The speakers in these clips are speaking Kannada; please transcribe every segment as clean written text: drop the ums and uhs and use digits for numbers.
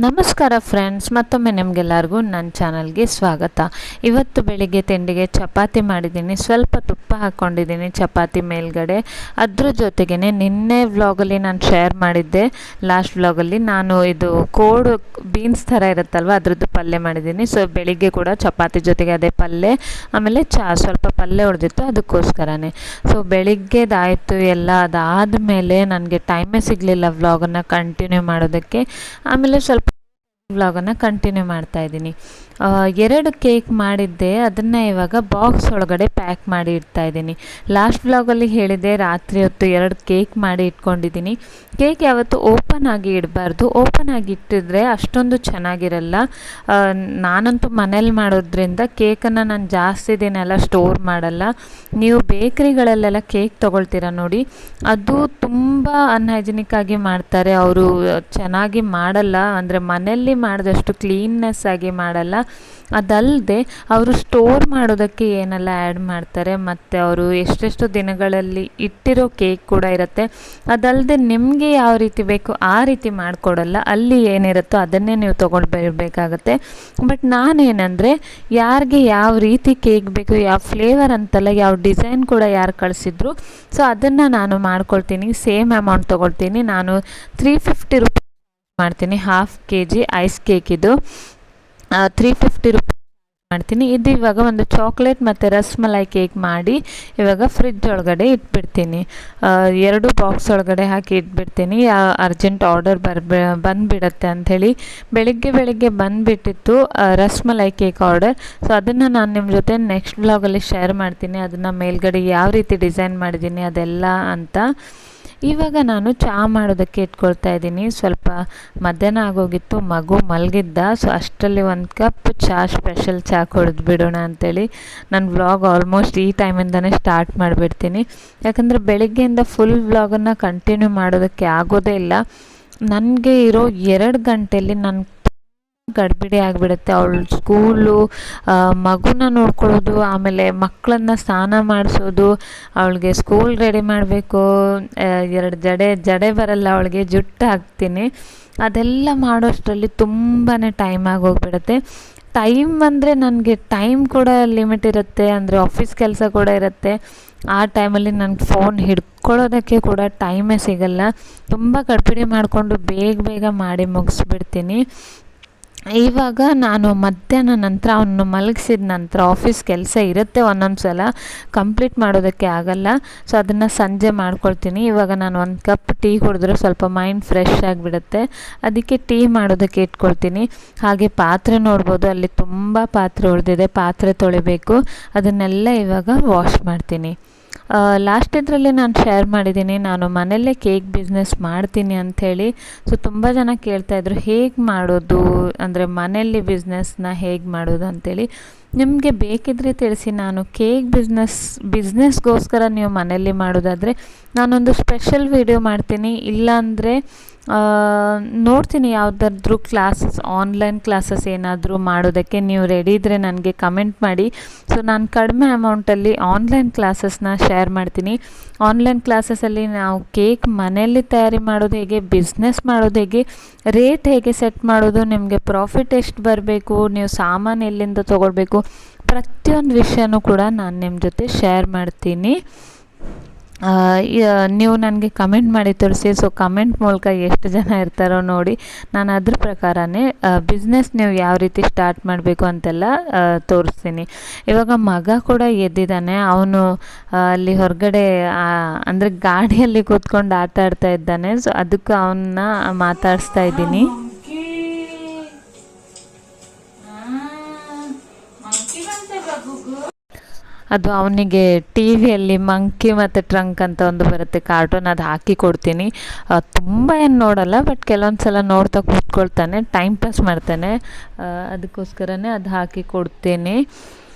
ನಮಸ್ಕಾರ ಫ್ರೆಂಡ್ಸ್, ಮತ್ತೊಮ್ಮೆ ನಿಮಗೆಲ್ಲರಿಗೂ ನನ್ನ ಚಾನಲ್ಗೆ ಸ್ವಾಗತ. ಇವತ್ತು ಬೆಳಿಗ್ಗೆ ತಿಂಡಿಗೆ ಚಪಾತಿ ಮಾಡಿದ್ದೀನಿ. ಸ್ವಲ್ಪ ತುಪ್ಪ ಹಾಕ್ಕೊಂಡಿದ್ದೀನಿ ಚಪಾತಿ ಮೇಲ್ಗಡೆ. ಅದ್ರ ಜೊತೆಗೇ ನಿನ್ನೆ ವ್ಲಾಗಲ್ಲಿ ನಾನು ಶೇರ್ ಮಾಡಿದ್ದೆ, ಲಾಸ್ಟ್ ವ್ಲಾಗಲ್ಲಿ ನಾನು ಇದು ಕೋಡು ಬೀನ್ಸ್ ಥರ ಇರುತ್ತಲ್ವ ಅದ್ರದ್ದು ಪಲ್ಯ ಮಾಡಿದ್ದೀನಿ. ಸೊ ಬೆಳಿಗ್ಗೆ ಕೂಡ ಚಪಾತಿ ಜೊತೆಗೆ ಅದೇ ಪಲ್ಯ, ಆಮೇಲೆ ಸ್ವಲ್ಪ ಪಲ್ಯ ಉಳಿದಿತ್ತು, ಅದಕ್ಕೋಸ್ಕರನೇ. ಸೊ ಬೆಳಿಗ್ಗೆದಾಯಿತು ಎಲ್ಲ. ಅದಾದಮೇಲೆ ನನಗೆ ಟೈಮೇ ಸಿಗಲಿಲ್ಲ ವ್ಲಾಗನ್ನು ಕಂಟಿನ್ಯೂ ಮಾಡೋದಕ್ಕೆ. ಆಮೇಲೆ ಸ್ವಲ್ಪ ವ್ಲಾಗನ್ನು ಕಂಟಿನ್ಯೂ ಮಾಡ್ತಾಯಿದ್ದೀನಿ. 2 ಕೇಕ್ ಮಾಡಿದ್ದೆ, ಅದನ್ನು ಇವಾಗ ಬಾಕ್ಸ್ ಒಳಗಡೆ ಪ್ಯಾಕ್ ಮಾಡಿ ಇಡ್ತಾಯಿದ್ದೀನಿ. ಲಾಸ್ಟ್ ವ್ಲಾಗಲ್ಲಿ ಹೇಳಿದ್ದೆ, ರಾತ್ರಿ ಹೊತ್ತು 2 ಕೇಕ್ ಮಾಡಿ ಇಟ್ಕೊಂಡಿದ್ದೀನಿ. ಕೇಕ್ ಯಾವತ್ತು ಓಪನ್ ಆಗಿ ಇಡಬಾರ್ದು, ಓಪನ್ ಆಗಿ ಇಟ್ಟಿದ್ರೆ ಅಷ್ಟೊಂದು ಚೆನ್ನಾಗಿರಲ್ಲ. ನಾನಂತೂ ಮನೇಲಿ ಮಾಡೋದ್ರಿಂದ ಕೇಕನ್ನು ನಾನು ಜಾಸ್ತಿ ದಿನ ಎಲ್ಲ ಸ್ಟೋರ್ ಮಾಡಲ್ಲ. ನೀವು ಬೇಕ್ರಿಗಳಲ್ಲೆಲ್ಲ ಕೇಕ್ ತೊಗೊಳ್ತೀರ ನೋಡಿ, ಅದು ತುಂಬ ಅನ್ಹೈಜಿನಿಕ್ ಆಗಿ ಮಾಡ್ತಾರೆ. ಅವರು ಚೆನ್ನಾಗಿ ಮಾಡಲ್ಲ, ಅಂದರೆ ಮನೆಯಲ್ಲಿ ಮಾಡಿದಷ್ಟು ಕ್ಲೀನ್ನೆಸ್ ಆಗಿ ಮಾಡಲ್ಲ. ಅದಲ್ಲದೆ ಅವರು ಸ್ಟೋರ್ ಮಾಡೋದಕ್ಕೆ ಏನೆಲ್ಲ ಆ್ಯಡ್ ಮಾಡ್ತಾರೆ, ಮತ್ತು ಅವರು ಎಷ್ಟೆಷ್ಟು ದಿನಗಳಲ್ಲಿ ಇಟ್ಟಿರೋ ಕೇಕ್ ಕೂಡ ಇರುತ್ತೆ. ಅದಲ್ಲದೆ ನಿಮಗೆ ಯಾವ ರೀತಿ ಬೇಕು ಆ ರೀತಿ ಮಾಡಿಕೊಡಲ್ಲ. ಅಲ್ಲಿ ಏನಿರುತ್ತೋ ಅದನ್ನೇ ನೀವು ತೊಗೊಂಡು ಬರಬೇಕಾಗತ್ತೆ. ಬಟ್ ನಾನೇನೆಂದರೆ, ಯಾರಿಗೆ ಯಾವ ರೀತಿ ಕೇಕ್ ಬೇಕು, ಯಾವ ಫ್ಲೇವರ್ ಅಂತಲ್ಲ, ಯಾವ ಡಿಸೈನ್ ಕೂಡ ಯಾರು ಕಳಿಸಿದ್ರು, ಸೊ ಅದನ್ನು ನಾನು ಮಾಡ್ಕೊಳ್ತೀನಿ. ಸೇಮ್ ಅಮೌಂಟ್ ತೊಗೊಳ್ತೀನಿ. ನಾನು 350 ರೂಪೀಸ್ ಮಾಡ್ತೀನಿ. 1/2 kg ಐಸ್ ಕೇಕ್ ಇದು 350 ರೂಪೀಸ್ ಮಾಡ್ತೀನಿ. ಇದು ಇವಾಗ ಒಂದು ಚಾಕ್ಲೇಟ್ ಮತ್ತು ರಸ್ಮಲೈ ಕೇಕ್ ಮಾಡಿ ಇವಾಗ ಫ್ರಿಡ್ಜ್ ಒಳಗಡೆ ಇಟ್ಬಿಡ್ತೀನಿ. 2 ಬಾಕ್ಸ್ ಒಳಗಡೆ ಹಾಕಿ ಇಟ್ಬಿಡ್ತೀನಿ. ಅರ್ಜೆಂಟ್ ಆರ್ಡರ್ ಬಂದುಬಿಡತ್ತೆ ಅಂಥೇಳಿ. ಬೆಳಿಗ್ಗೆ ಬಂದುಬಿಟ್ಟಿತ್ತು ರಸ್ಮಲೈ ಕೇಕ್ ಆರ್ಡರ್. ಸೊ ಅದನ್ನು ನಾನು ನಿಮ್ಮ ಜೊತೆ ನೆಕ್ಸ್ಟ್ ವ್ಲಾಗಲ್ಲಿ ಶೇರ್ ಮಾಡ್ತೀನಿ. ಅದನ್ನು ಮೇಲ್ಗಡೆ ಯಾವ ರೀತಿ ಡಿಸೈನ್ ಮಾಡಿದ್ದೀನಿ ಅದೆಲ್ಲ ಅಂತ. ಇವಾಗ ನಾನು ಚಹಾ ಮಾಡೋದಕ್ಕೆ ಇಟ್ಕೊಳ್ತಾ ಇದ್ದೀನಿ. ಸ್ವಲ್ಪ ಮಧ್ಯಾಹ್ನ ಆಗೋಗಿತ್ತು, ಮಗು ಮಲಗಿದ್ದ. ಸೊ ಅಷ್ಟರಲ್ಲಿ 1 ಕಪ್ ಚಹಾ, ಸ್ಪೆಷಲ್ ಚಹಾ ಕುಡಿದು ಬಿಡೋಣ ಅಂಥೇಳಿ ನನ್ನ ವ್ಲಾಗ್ ಆಲ್ಮೋಸ್ಟ್ ಈ ಟೈಮಿಂದನೇ ಸ್ಟಾರ್ಟ್ ಮಾಡಿಬಿಡ್ತೀನಿ. ಯಾಕಂದರೆ ಬೆಳಗ್ಗೆಯಿಂದ ಫುಲ್ ವ್ಲಾಗನ್ನು ಕಂಟಿನ್ಯೂ ಮಾಡೋದಕ್ಕೆ ಆಗೋದೇ ಇಲ್ಲ. ನನಗೆ ಇರೋ 2 ಗಂಟೆಯಲ್ಲಿ ನನ್ನ ಗಡಿಬಿಡಿ ಆಗಿಬಿಡುತ್ತೆ. ಅವಳು ಸ್ಕೂಲು, ಮಗುನ ನೋಡ್ಕೊಳ್ಳೋದು, ಆಮೇಲೆ ಮಕ್ಕಳನ್ನು ಸ್ನಾನ ಮಾಡಿಸೋದು, ಅವಳಿಗೆ ಸ್ಕೂಲ್ ರೆಡಿ ಮಾಡಬೇಕು. 2 ಜಡೆ ಬರಲ್ಲ ಅವಳಿಗೆ, ಜುಟ್ಟು ಹಾಕ್ತೀನಿ. ಅದೆಲ್ಲ ಮಾಡೋಷ್ಟರಲ್ಲಿ ತುಂಬಾ ಟೈಮ್ ಆಗೋಗ್ಬಿಡುತ್ತೆ. ಟೈಮ್ ಅಂದರೆ ನನಗೆ ಟೈಮ್ ಕೂಡ ಲಿಮಿಟ್ ಇರುತ್ತೆ, ಅಂದರೆ ಆಫೀಸ್ ಕೆಲಸ ಕೂಡ ಇರುತ್ತೆ. ಆ ಟೈಮಲ್ಲಿ ನನಗೆ ಫೋನ್ ಹಿಡ್ಕೊಳ್ಳೋದಕ್ಕೆ ಕೂಡ ಟೈಮೇ ಸಿಗಲ್ಲ. ತುಂಬ ಗಡಿಬಿಡಿ ಮಾಡಿಕೊಂಡು ಬೇಗ ಮಾಡಿ ಮುಗಿಸ್ಬಿಡ್ತೀನಿ. ಇವಾಗ ನಾನು ಮಧ್ಯಾಹ್ನ ನಂತರ ಅವನು ಮಲಗಿಸಿದ ನಂತರ ಆಫೀಸ್ ಕೆಲಸ ಇರುತ್ತೆ, ಒಂದೊಂದು ಸಲ ಕಂಪ್ಲೀಟ್ ಮಾಡೋದಕ್ಕೆ ಆಗಲ್ಲ. ಸೊ ಅದನ್ನು ಸಂಜೆ ಮಾಡ್ಕೊಳ್ತೀನಿ. ಇವಾಗ ನಾನು 1 ಕಪ್ ಟೀ ಕುಡಿದ್ರೆ ಸ್ವಲ್ಪ ಮೈಂಡ್ ಫ್ರೆಶ್ ಆಗಿಬಿಡುತ್ತೆ. ಅದಕ್ಕೆ ಟೀ ಮಾಡೋದಕ್ಕೆ ಇಟ್ಕೊಳ್ತೀನಿ. ಹಾಗೆ ಪಾತ್ರೆ ನೋಡ್ಬೋದು, ಅಲ್ಲಿ ತುಂಬ ಪಾತ್ರೆ ಉಳಿದಿದೆ, ಪಾತ್ರೆ ತೊಳಿಬೇಕು. ಅದನ್ನೆಲ್ಲ ಇವಾಗ ವಾಶ್ ಮಾಡ್ತೀನಿ. ಲಾಸ್ಟ್ ಇದರಲ್ಲಿ ನಾನು ಶೇರ್ ಮಾಡಿದ್ದೀನಿ, ನಾನು ಮನೆಯಲ್ಲೇ ಕೇಕ್ ಬಿಸ್ನೆಸ್ ಮಾಡ್ತೀನಿ ಅಂಥೇಳಿ. ಸೊ ತುಂಬ ಜನ ಕೇಳ್ತಾಯಿದ್ರು, ಹೇಗೆ ಮಾಡೋದು, ಅಂದರೆ ಮನೆಯಲ್ಲಿ ಬಿಸ್ನೆಸ್ನ ಹೇಗೆ ಮಾಡೋದು ಅಂಥೇಳಿ. ನಿಮಗೆ ಬೇಕಿದ್ದರೆ ತಿಳಿಸಿ. ನಾನು ಕೇಕ್ ಬಿಸ್ನೆಸ್ಗೋಸ್ಕರ ನೀವು ಮನೆಯಲ್ಲಿ ಮಾಡೋದಾದರೆ ನಾನೊಂದು ಸ್ಪೆಷಲ್ ವಿಡಿಯೋ ಮಾಡ್ತೀನಿ. ಇಲ್ಲಾಂದರೆ ನೋಡ್ತೀನಿ ಯಾವುದಾದ್ರೂ ಕ್ಲಾಸಸ್, ಆನ್ಲೈನ್ ಕ್ಲಾಸಸ್ ಏನಾದರೂ ಮಾಡೋದಕ್ಕೆ ನೀವು ರೆಡಿ ಇದ್ದರೆ ನನಗೆ ಕಮೆಂಟ್ ಮಾಡಿ. ಸೊ ನಾನು ಕಡಿಮೆ ಅಮೌಂಟಲ್ಲಿ ಆನ್ಲೈನ್ ಕ್ಲಾಸಸ್ನ ಶೇರ್ ಮಾಡ್ತೀನಿ. ಆನ್ಲೈನ್ ಕ್ಲಾಸಸಲ್ಲಿ ನಾವು ಕೇಕ್ ಮನೆಯಲ್ಲಿ ತಯಾರಿ ಮಾಡೋದು ಹೇಗೆ, ಬಿಸ್ನೆಸ್ ಮಾಡೋದು ಹೇಗೆ, ರೇಟ್ ಹೇಗೆ ಸೆಟ್ ಮಾಡೋದು, ನಿಮಗೆ ಪ್ರಾಫಿಟ್ ಎಷ್ಟು ಬರಬೇಕು, ನೀವು ಸಾಮಾನು ಎಲ್ಲಿಂದ ತೊಗೊಳ್ಬೇಕು, ಪ್ರತಿಯೊಂದು ವಿಷಯನೂ ಕೂಡ ನಾನು ನಿಮ್ಮ ಜೊತೆ ಶೇರ್ ಮಾಡ್ತೀನಿ. ನೀವು ನನಗೆ ಕಮೆಂಟ್ ಮಾಡಿ ತೋರಿಸಿ. ಸೊ ಕಮೆಂಟ್ ಮೂಲಕ ಎಷ್ಟು ಜನ ಇರ್ತಾರೋ ನೋಡಿ, ನಾನು ಅದ್ರ ಪ್ರಕಾರನೇ ಬಿಸ್ನೆಸ್ ನೀವು ಯಾವ ರೀತಿ ಸ್ಟಾರ್ಟ್ ಮಾಡಬೇಕು ಅಂತೆಲ್ಲ ತೋರಿಸ್ತೀನಿ. ಇವಾಗ ಮಗ ಕೂಡ ಎದ್ದಿದ್ದಾನೆ. ಅವನು ಅಲ್ಲಿ ಹೊರಗಡೆ ಅಂದರೆ ಗಾಡಿಯಲ್ಲಿ ಕೂತ್ಕೊಂಡು ಆಟ ಆಡ್ತಾ ಇದ್ದಾನೆ. ಸೊ ಅದಕ್ಕೆ ಅವನ್ನ ಮಾತಾಡಿಸ್ತಾ ಇದ್ದೀನಿ. ಅದು ಅವನಿಗೆ ಟಿ ವಿಯಲ್ಲಿ ಮಂಕಿ ಮತ್ತು ಟ್ರಂಕ್ ಅಂತ ಒಂದು ಬರುತ್ತೆ ಕಾರ್ಟೂನ್, ಅದು ಹಾಕಿ ಕೊಡ್ತೀನಿ. ತುಂಬ ಏನು ನೋಡಲ್ಲ, ಬಟ್ ಕೆಲವೊಂದು ಸಲ ನೋಡ್ತಾ ಕೂತ್ಕೊಳ್ತಾನೆ, ಟೈಮ್ ಪಾಸ್ ಮಾಡ್ತಾನೆ. ಅದಕ್ಕೋಸ್ಕರನೇ ಅದು ಹಾಕಿ ಕೊಡ್ತೀನಿ.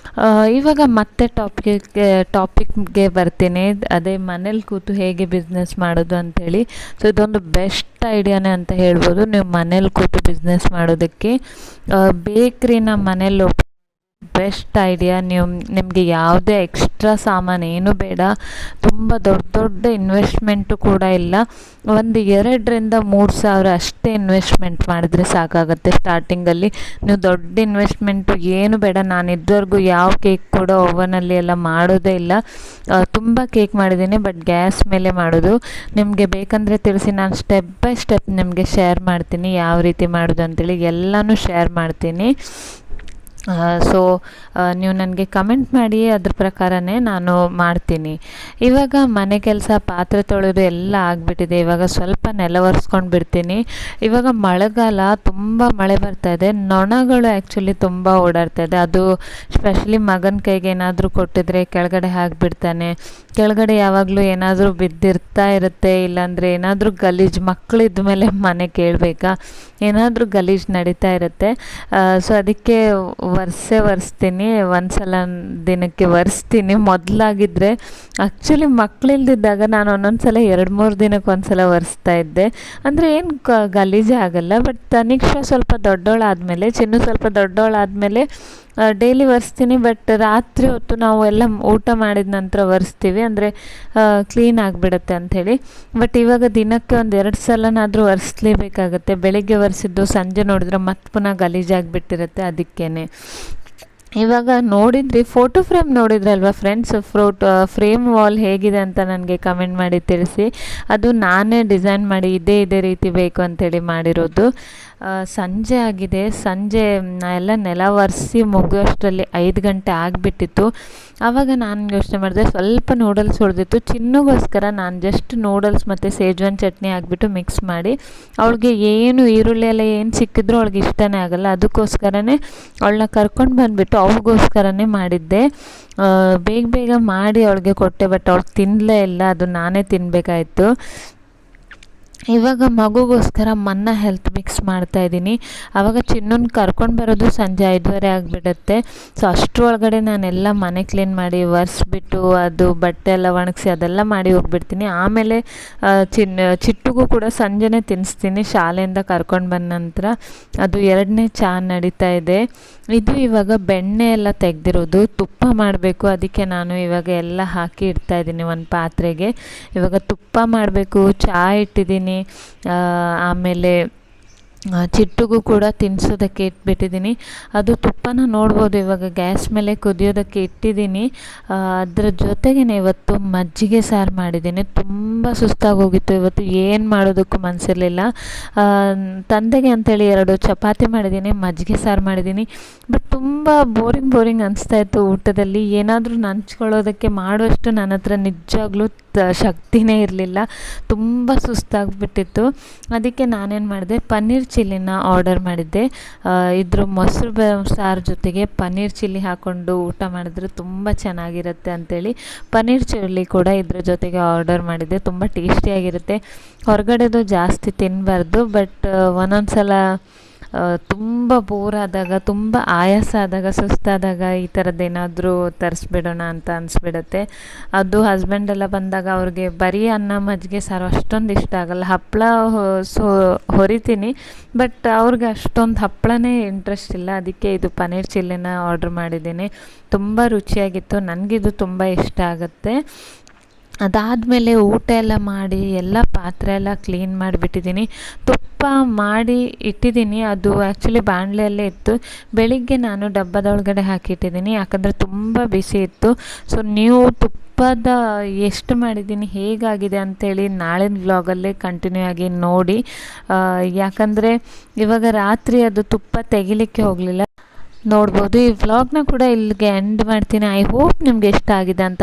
ಇವಾಗ ಮತ್ತೆ ಟಾಪಿಕ್ಗೆ ಬರ್ತೀನಿ. ಅದೇ ಮನೇಲಿ ಕೂತು ಹೇಗೆ ಬಿಸ್ನೆಸ್ ಮಾಡೋದು ಅಂಥೇಳಿ. ಸೊ ಇದೊಂದು ಬೆಸ್ಟ್ ಐಡಿಯಾನೇ ಅಂತ ಹೇಳ್ಬೋದು, ನೀವು ಮನೇಲಿ ಕೂತು ಬಿಸ್ನೆಸ್ ಮಾಡೋದಕ್ಕೆ. ಬೇಕ್ರಿನ ಮನೇಲಿ ಬೆಸ್ಟ್ ಐಡಿಯಾ. ನಿಮಗೆ ಯಾವುದೇ ಎಕ್ಸ್ಟ್ರಾ ಸಾಮಾನು ಏನು ಬೇಡ, ತುಂಬ ದೊಡ್ಡ ದೊಡ್ಡ ಇನ್ವೆಸ್ಟ್ಮೆಂಟು ಕೂಡ ಇಲ್ಲ. ಒಂದು 2,000-3,000 ಅಷ್ಟೇ ಇನ್ವೆಸ್ಟ್ಮೆಂಟ್ ಮಾಡಿದ್ರೆ ಸಾಕಾಗುತ್ತೆ. ಸ್ಟಾರ್ಟಿಂಗಲ್ಲಿ ನೀವು ದೊಡ್ಡ ಇನ್ವೆಸ್ಟ್ಮೆಂಟು ಏನು ಬೇಡ. ನಾನು ಇದುವರೆಗೂ ಯಾವ ಕೇಕ್ ಕೂಡ ಓವನಲ್ಲಿ ಎಲ್ಲ ಮಾಡೋದೇ ಇಲ್ಲ. ತುಂಬ ಕೇಕ್ ಮಾಡಿದ್ದೀನಿ, ಬಟ್ ಗ್ಯಾಸ್ ಮೇಲೆ ಮಾಡೋದು. ನಿಮಗೆ ಬೇಕಂದರೆ ತಿಳಿಸಿ, ನಾನು ಸ್ಟೆಪ್ ಬೈ ಸ್ಟೆಪ್ ನಿಮಗೆ ಶೇರ್ ಮಾಡ್ತೀನಿ ಯಾವ ರೀತಿ ಮಾಡೋದು ಅಂತೇಳಿ. ಎಲ್ಲನೂ ಶೇರ್ ಮಾಡ್ತೀನಿ. ಸೊ ನೀವು ನನಗೆ ಕಮೆಂಟ್ ಮಾಡಿ, ಅದ್ರ ಪ್ರಕಾರನೇ ನಾನು ಮಾಡ್ತೀನಿ. ಇವಾಗ ಮನೆ ಕೆಲಸ, ಪಾತ್ರೆ ತೊಳೆದು ಎಲ್ಲ ಆಗಿಬಿಟ್ಟಿದೆ. ಇವಾಗ ಸ್ವಲ್ಪ ನೆಲ ಒರೆಸ್ಕೊಂಡು ಬಿಡ್ತೀನಿ. ಇವಾಗ ಮಳೆಗಾಲ, ತುಂಬ ಮಳೆ ಬರ್ತಾಯಿದೆ. ನೊಣಗಳು ಆ್ಯಕ್ಚುಲಿ ತುಂಬ ಓಡಾಡ್ತಾಯಿದೆ. ಅದು ಸ್ಪೆಷಲಿ ಮಗನ ಕೈಗೆ ಏನಾದರೂ ಕೊಟ್ಟಿದ್ರೆ ಕೆಳಗಡೆ ಹಾಕಿಬಿಡ್ತಾನೆ. ಕೆಳಗಡೆ ಯಾವಾಗಲೂ ಏನಾದರೂ ಬಿದ್ದಿರ್ತಾ ಇರುತ್ತೆ, ಇಲ್ಲಾಂದರೆ ಏನಾದರೂ ಗಲೀಜು. ಮಕ್ಕಳಿದ್ದ ಮೇಲೆ ಮನೆ ಕೇಳಬೇಕಾ, ಏನಾದರೂ ಗಲೀಜು ನಡೀತಾ ಇರುತ್ತೆ. ಸೊ ಅದಕ್ಕೆ ಒರೆಸ್ತೀನಿ. ಒಂದು ಸಲ ದಿನಕ್ಕೆ ಒರೆಸ್ತೀನಿ. ಮೊದಲಾಗಿದ್ದರೆ ಆ್ಯಕ್ಚುಲಿ ಮಕ್ಕಳಿಲ್ದಿದ್ದಾಗ ನಾನು ಒಂದೊಂದು ಸಲ 2-3 ದಿನಕ್ಕೆ ಒಂದು ಸಲ ಒರೆಸ್ತಾ ಇದ್ದೆ. ಅಂದರೆ ಏನು ಗಲೀಜೇ ಆಗೋಲ್ಲ. ಬಟ್ ತನಿಕ್ಷಾ ಸ್ವಲ್ಪ ದೊಡ್ಡವಳಾದಮೇಲೆ, ಚಿನ್ನು ಸ್ವಲ್ಪ ದೊಡ್ಡವಳಾದಮೇಲೆ ಡೈಲಿ ಒರೆಸ್ತೀನಿ. ಬಟ್ ರಾತ್ರಿ ಹೊತ್ತು ನಾವು ಎಲ್ಲ ಊಟ ಮಾಡಿದ ನಂತರ ಒರೆಸ್ತೀವಿ, ಅಂದರೆ ಕ್ಲೀನ್ ಆಗಿಬಿಡುತ್ತೆ ಅಂಥೇಳಿ. ಬಟ್ ಇವಾಗ ದಿನಕ್ಕೆ 1-2 ಸಲನಾದರೂ ಒರೆಸ್ಲೇಬೇಕಾಗತ್ತೆ. ಬೆಳಿಗ್ಗೆ ಒರೆಸಿದ್ದು ಸಂಜೆ ನೋಡಿದ್ರೆ ಮತ್ತೆ ಪುನಃ ಗಲೀಜಾಗಿಬಿಟ್ಟಿರುತ್ತೆ. ಅದಕ್ಕೇ ಇವಾಗ ನೋಡಿದ್ರಿ, ಫೋಟೋ ಫ್ರೇಮ್ ನೋಡಿದ್ರಲ್ವ ಫ್ರೆಂಡ್ಸ್. ಫ್ರೇಮ್ ವಾಲ್ ಹೇಗಿದೆ ಅಂತ ನನಗೆ ಕಮೆಂಟ್ ಮಾಡಿ ತಿಳಿಸಿ. ಅದು ನಾನೇ ಡಿಸೈನ್ ಮಾಡಿ ಇದೇ ರೀತಿ ಬೇಕು ಅಂಥೇಳಿ ಮಾಡಿರೋದು. ಸಂಜೆ ಆಗಿದೆ. ಸಂಜೆ ಎಲ್ಲ ನೆಲ ಒರೆಸಿ ಮುಗಿಯೋಷ್ಟರಲ್ಲಿ 5 ಗಂಟೆ ಆಗಿಬಿಟ್ಟಿತ್ತು. ಆವಾಗ ನಾನು ಯೋಚನೆ ಮಾಡಿದೆ, ಸ್ವಲ್ಪ ನೂಡಲ್ಸ್ ಉಳಿದಿತ್ತು. ಚಿನ್ನುಗೋಸ್ಕರ ನಾನು ಜಸ್ಟ್ ನೂಡಲ್ಸ್ ಮತ್ತು ಸೇಜ್ವಾನ್ ಚಟ್ನಿ ಹಾಕ್ಬಿಟ್ಟು ಮಿಕ್ಸ್ ಮಾಡಿ, ಅವಳಿಗೆ ಏನು ಈರುಳ್ಳಿ ಎಲ್ಲ ಏನು ಸಿಕ್ಕಿದ್ರೂ ಅವಳಿಗೆ ಇಷ್ಟನೇ ಆಗಲ್ಲ. ಅದಕ್ಕೋಸ್ಕರನೇ ಅವಳನ್ನ ಕರ್ಕೊಂಡು ಬಂದುಬಿಟ್ಟು ಅವ್ರಿಗೋಸ್ಕರನೇ ಮಾಡಿದ್ದೆ. ಬೇಗ ಮಾಡಿ ಅವಳಿಗೆ ಕೊಟ್ಟೆ. ಬಟ್ ಅವಳು ತಿನ್ನಲೇ ಇಲ್ಲ. ಅದು ನಾನೇ ತಿನ್ನಬೇಕಾಯ್ತು. ಇವಾಗ ಮಗುಗೋಸ್ಕರ ಮನ್ನ ಹೆಲ್ತ್ ಮಿಕ್ಸ್ ಮಾಡ್ತಾಯಿದ್ದೀನಿ. ಆವಾಗ ಚಿನ್ನನ ಕರ್ಕೊಂಡು ಬರೋದು ಸಂಜೆ 5:30 ಆಗಿಬಿಡುತ್ತೆ. ಸೊ ಅಷ್ಟರೊಳಗಡೆ ನಾನೆಲ್ಲ ಮನೆ ಕ್ಲೀನ್ ಮಾಡಿ ಒರೆಸ್ಬಿಟ್ಟು, ಅದು ಬಟ್ಟೆ ಎಲ್ಲ ಒಣಗಿಸಿ ಅದೆಲ್ಲ ಮಾಡಿ ಹೋಗ್ಬಿಡ್ತೀನಿ. ಆಮೇಲೆ ಚಿಟ್ಟುಗೂ ಕೂಡ ಸಂಜೆನೇ ತಿನ್ನಿಸ್ತೀನಿ ಶಾಲೆಯಿಂದ ಕರ್ಕೊಂಡು ಬಂದ ನಂತರ. ಅದು 2ನೇ ಚಹಾ ನಡೀತಾ ಇದೆ. ಇದು ಇವಾಗ ಬೆಣ್ಣೆ ಎಲ್ಲ ತೆಗೆದಿರೋದು. ತುಪ್ಪ ಮಾಡಬೇಕು. ಅದಕ್ಕೆ ನಾನು ಇವಾಗ ಎಲ್ಲ ಹಾಕಿ ಇಡ್ತಾಯಿದ್ದೀನಿ ಒಂದು ಪಾತ್ರೆಗೆ. ಇವಾಗ ತುಪ್ಪ ಮಾಡಬೇಕು. ಚಹಾ ಇಟ್ಟಿದ್ದೀನಿ. ಆಮೇಲೆ ಚಿಟ್ಟುಗೂ ಕೂಡ ತಿನ್ನಿಸೋದಕ್ಕೆ ಇಟ್ಬಿಟ್ಟಿದ್ದೀನಿ. ಅದು ತುಪ್ಪನ ನೋಡ್ಬೋದು. ಇವಾಗ ಗ್ಯಾಸ್ ಮೇಲೆ ಕುದಿಯೋದಕ್ಕೆ ಇಟ್ಟಿದ್ದೀನಿ. ಅದರ ಜೊತೆಗೇ ಇವತ್ತು ಮಜ್ಜಿಗೆ ಸಾರು ಮಾಡಿದ್ದೀನಿ. ತುಂಬ ಸುಸ್ತಾಗಿ ಹೋಗಿತ್ತು ಇವತ್ತು. ಏನು ಮಾಡೋದಕ್ಕೂ ಮನಸ್ಸಿರಲಿಲ್ಲ. ತಂದೆಗೆ ಅಂಥೇಳಿ 2 ಚಪಾತಿ ಮಾಡಿದ್ದೀನಿ, ಮಜ್ಜಿಗೆ ಸಾರು ಮಾಡಿದ್ದೀನಿ. ಬಟ್ ತುಂಬ ಬೋರಿಂಗ್ ಅನಿಸ್ತಾಯಿತ್ತು ಊಟದಲ್ಲಿ. ಏನಾದರೂ ನಂಚ್ಕೊಳ್ಳೋದಕ್ಕೆ ಮಾಡುವಷ್ಟು ನನ್ನ ಹತ್ರ ನಿಜವಾಗ್ಲೂ ಶಕ್ತಿನೇ ಇರಲಿಲ್ಲ. ತುಂಬ ಸುಸ್ತಾಗಿಬಿಟ್ಟಿತ್ತು. ಅದಕ್ಕೆ ನಾನೇನು ಮಾಡಿದೆ, ಪನ್ನೀರ್ ಚಿಲ್ಲಿನ ಆರ್ಡರ್ ಮಾಡಿದ್ದೆ. ಇದ್ರ ಮೊಸರು ಸಾರು ಜೊತೆಗೆ ಪನ್ನೀರ್ ಚಿಲ್ಲಿ ಹಾಕ್ಕೊಂಡು ಊಟ ಮಾಡಿದ್ರೆ ತುಂಬ ಚೆನ್ನಾಗಿರುತ್ತೆ ಅಂಥೇಳಿ ಪನ್ನೀರ್ ಚಿಲ್ಲಿ ಕೂಡ ಇದ್ರ ಜೊತೆಗೆ ಆರ್ಡರ್ ಮಾಡಿದ್ದೆ. ತುಂಬ ಟೇಸ್ಟಿಯಾಗಿರುತ್ತೆ. ಹೊರಗಡೆದು ಜಾಸ್ತಿ ತಿನ್ನಬಾರ್ದು. ಬಟ್ ಒಂದೊಂದು ಸಲ ತುಂಬ ಬೋರ್ ಆದಾಗ, ತುಂಬ ಆಯಾಸ ಆದಾಗ, ಸುಸ್ತಾದಾಗ ಈ ಥರದ್ದೇನಾದರೂ ತರಿಸ್ಬಿಡೋಣ ಅಂತ ಅನಿಸ್ಬಿಡುತ್ತೆ. ಅದು ಹಸ್ಬೆಂಡೆಲ್ಲ ಬಂದಾಗ ಅವ್ರಿಗೆ ಬರೀ ಅನ್ನ ಮಜ್ಜಿಗೆ ಸಾರು ಅಷ್ಟೊಂದು ಇಷ್ಟ ಆಗಲ್ಲ. ಹಪ್ಪಳ ಹೊರಿತೀನಿ, ಬಟ್ ಅವ್ರಿಗೆ ಅಷ್ಟೊಂದು ಹಪ್ಪಳನೇ ಇಂಟ್ರೆಸ್ಟ್ ಇಲ್ಲ. ಅದಕ್ಕೆ ಇದು ಪನ್ನೀರ್ ಚಿಲ್ಲಿನ ಆರ್ಡ್ರ್ ಮಾಡಿದ್ದೀನಿ. ತುಂಬ ರುಚಿಯಾಗಿತ್ತು. ನನಗಿದು ತುಂಬ ಇಷ್ಟ ಆಗುತ್ತೆ. ಅದಾದಮೇಲೆ ಊಟ ಎಲ್ಲ ಮಾಡಿ ಎಲ್ಲ ಪಾತ್ರೆ ಎಲ್ಲ ಕ್ಲೀನ್ ಮಾಡಿಬಿಟ್ಟಿದ್ದೀನಿ. ತುಪ್ಪ ಮಾಡಿ ಇಟ್ಟಿದ್ದೀನಿ. ಅದು ಆ್ಯಕ್ಚುಲಿ ಬಾಣಲೆಯಲ್ಲೇ ಇತ್ತು. ಬೆಳಿಗ್ಗೆ ನಾನು ಡಬ್ಬದೊಳಗಡೆ ಹಾಕಿಟ್ಟಿದ್ದೀನಿ, ಯಾಕಂದರೆ ತುಂಬ ಬಿಸಿ ಇತ್ತು. ಸೊ ನೀವು ತುಪ್ಪದ ಎಷ್ಟು ಮಾಡಿದ್ದೀನಿ, ಹೇಗಾಗಿದೆ ಅಂಥೇಳಿ ನಾಳಿನ ವ್ಲಾಗಲ್ಲೇ ಕಂಟಿನ್ಯೂ ಆಗಿ ನೋಡಿ. ಯಾಕಂದರೆ ಇವಾಗ ರಾತ್ರಿ ಅದು ತುಪ್ಪ ತೆಗಿಲಿಕ್ಕೆ ಹೋಗಲಿಲ್ಲ. ನೋಡ್ಬೋದು. ಈ ವ್ಲಾಗ್ನ ಕೂಡ ಇಲ್ಲಿಗೆ ಎಂಡ್ ಮಾಡ್ತೀನಿ. ಐ ಹೋಪ್ ನಿಮ್ಗೆ ಇಷ್ಟ ಆಗಿದೆ ಅಂತ